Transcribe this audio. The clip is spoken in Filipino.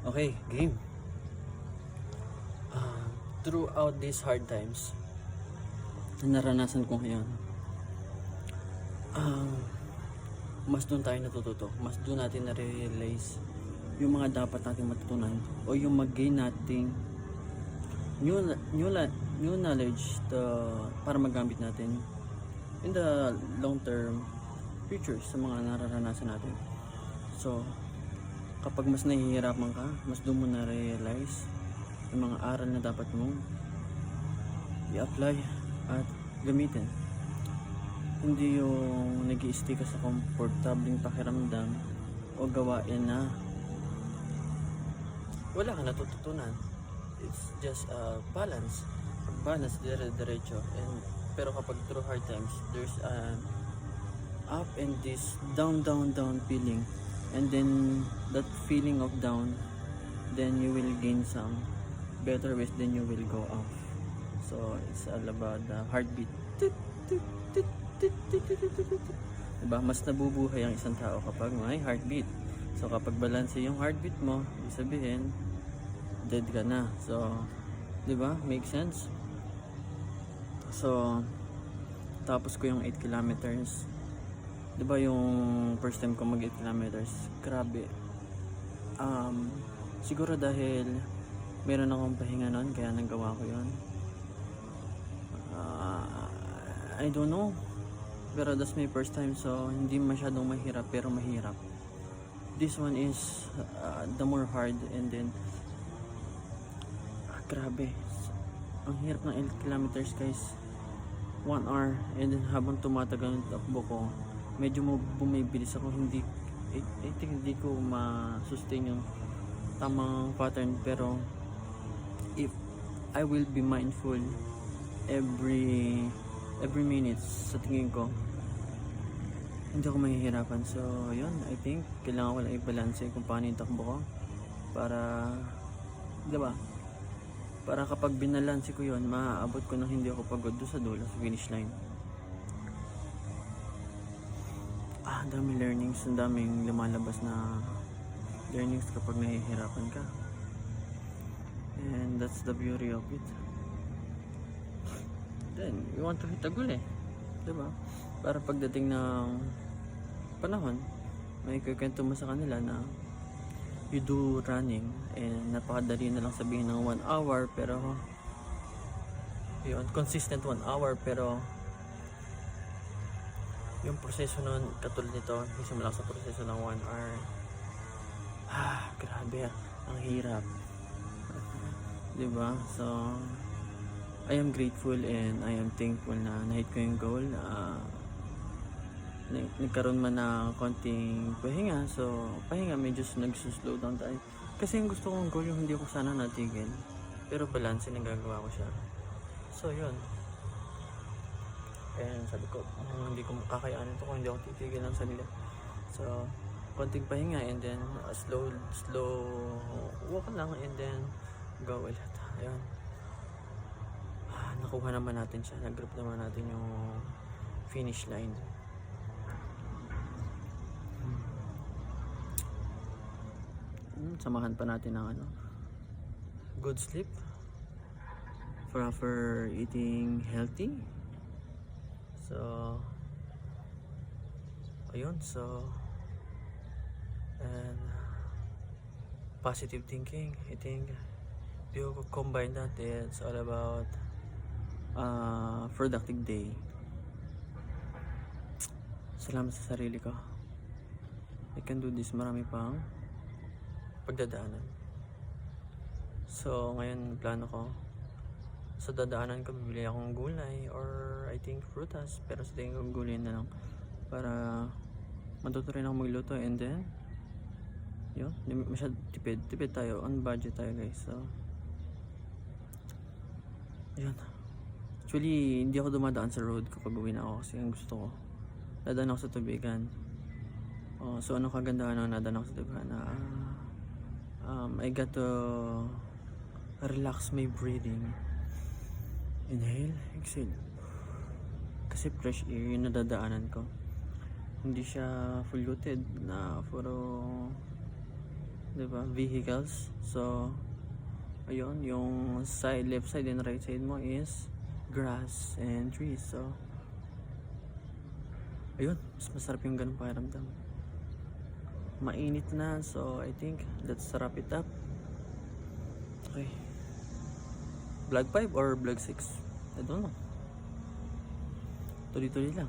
Okay, game. Throughout these hard times na naranasan ko ngayon, mas doon tayo natututo. Mas doon natin na-realize yung mga dapat nating matutunan o yung mag-gain nating new knowledge para magamit natin in the long term future sa mga nararanasan natin. So, kapag mas nahihirapan ka, mas doon mo na-realize yung mga aral na dapat mong i-apply at gamitin. Hindi yung nag-i-stay ka sa komportabling pakiramdam o gawain na wala ka natututunan. It's just a balance. Balance dire-diretso. Pero kapag through hard times, there's an up and this down feeling. And then that feeling of down, then you will gain some better ways, then you will go up. So it's all about the heartbeat. Diba? Mas nabubuhay ang isang tao kapag may heartbeat. So kapag balance yung heartbeat mo, ibig sabihin dead ka na. So diba? Make sense? So tapos ko yung 8 kilometers. Diba yung first time ko mag 8 kilometers, grabe. Siguro dahil meron akong pahinga nun, kaya nagawa ko yun. I don't know, pero that's my first time, so hindi masyadong mahirap, pero mahirap. This one is the more hard, and then grabe, ang hirap ng 8 kilometers guys. 1 hour, and then habang tumatagal yung takbo ko, medyo bumibilis ako. I think hindi ko ma-sustain yung tamang pattern, pero if I will be mindful every minute, sa tingin ko hindi ako mahihirapan. So yun, I think kailangan ko lang i-balance kung paano yung takbo ko para, diba, para kapag binalanse ko yun, maaabot ko nang hindi ako pagod doon sa dulo, sa finish line. Ang daming learnings, ang daming lumalabas na learnings kapag nahihirapan ka. And that's the beauty of it. Then, you want to hit a goal diba? Para pagdating ng panahon, may kukwento mo sa kanila na you do running, and napakadali na lang sabihin ng 1 hour, pero yun, consistent 1 hour, pero yung proseso nun, katulad nito, simula sa proseso ng 1 hour, grabe, ang hirap. Diba? So I am grateful and I am thankful na na-hit ko yung goal. Nagkaroon man na konting pahinga, so pahinga, medyo nag-slow down tayo kasi yung gusto kong goal yung hindi ko sana natigil, pero balance, nagagawa ko siya. So yun, and sabi ko, hindi ko makakayanin ito kung hindi ako titigil ng sarili. So konting pahinga, and then slow walk lang, and then go ulit. Ayun, nakuha naman natin siya, nag-group naman natin yung finish line. Samahan pa natin ng good sleep, proper eating healthy. So ayun, so and positive thinking, I think if you combine that, it's all about productive day. Salamat sa sarili ko, I can do this. Marami pang pagdadaanan. So ngayon plano ko, sa dadaanan ko bibili akong gulay or I think frutas, pero sa tingin ko gulay na lang para matuto rin ako magluto, and then yun, masyad tipid tayo, on budget tayo guys. So yun, actually hindi ako dumadaan sa road kapag uwi na ako, kasi ang gusto ko dadaan ako sa tubigan. So ano kagandahan na nadaan ako sa tubigan na I got to relax my breathing, inhale, exhale, kasi fresh air yung nadadaanan ko. Hindi siya polluted na puro diba? Vehicles. So ayun, yung side, left side and right side mo is grass and trees. So ayun, mas masarap yung ganun pakiramdam. Mainit na, so I think let's wrap it up. Okay, vlog 5 or vlog 6, I don't know, tuloy-tuloy lang.